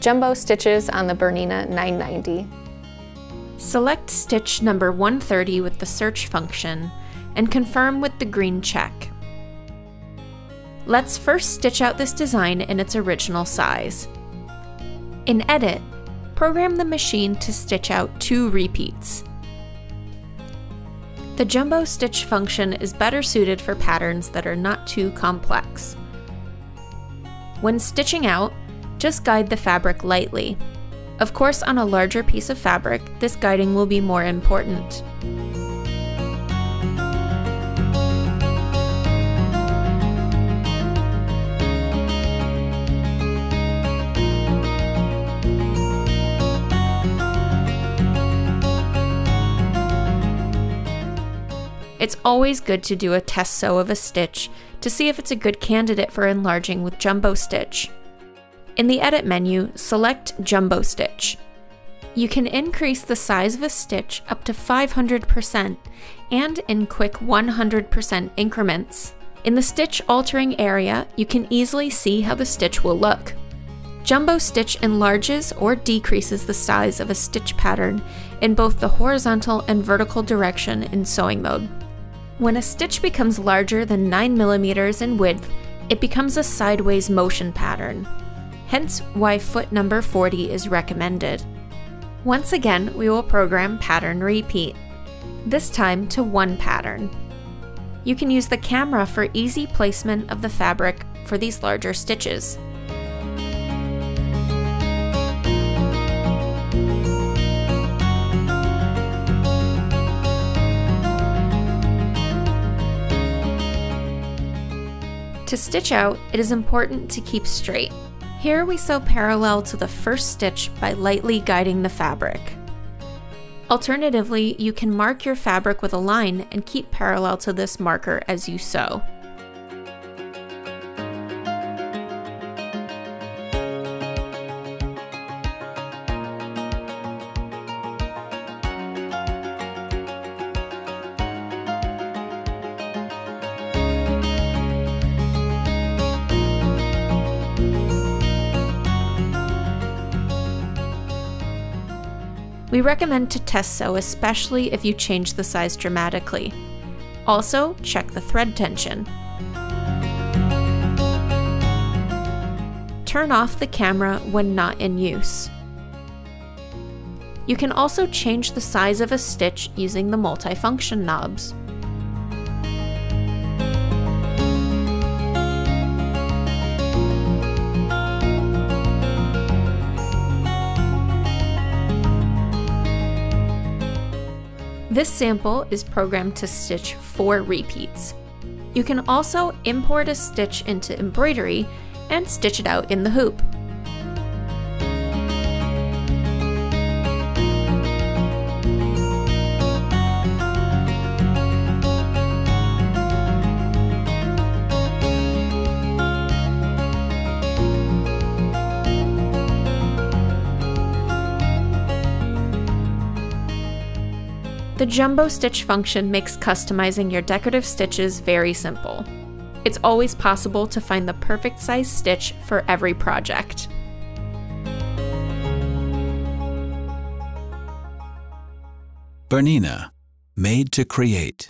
Jumbo stitches on the Bernina 990. Select stitch number 130 with the search function and confirm with the green check. Let's first stitch out this design in its original size. In Edit, program the machine to stitch out 2 repeats. The jumbo stitch function is better suited for patterns that are not too complex. When stitching out, just guide the fabric lightly. Of course, on a larger piece of fabric, this guiding will be more important. It's always good to do a test sew of a stitch to see if it's a good candidate for enlarging with jumbo stitch. In the Edit menu, select Jumbo Stitch. You can increase the size of a stitch up to 500% and in quick 100% increments. In the stitch altering area, you can easily see how the stitch will look. Jumbo Stitch enlarges or decreases the size of a stitch pattern in both the horizontal and vertical direction in sewing mode. When a stitch becomes larger than 9 mm in width, it becomes a sideways motion pattern. Hence why foot number 40 is recommended. Once again, we will program pattern repeat, this time to 1 pattern. You can use the camera for easy placement of the fabric for these larger stitches. To stitch out, it is important to keep straight. Here we sew parallel to the first stitch by lightly guiding the fabric. Alternatively, you can mark your fabric with a line and keep parallel to this marker as you sew. We recommend to test sew, especially if you change the size dramatically. Also, check the thread tension. Turn off the camera when not in use. You can also change the size of a stitch using the multifunction knobs. This sample is programmed to stitch 4 repeats. You can also import a stitch into embroidery and stitch it out in the hoop. The jumbo stitch function makes customizing your decorative stitches very simple. It's always possible to find the perfect size stitch for every project. Bernina, made to create.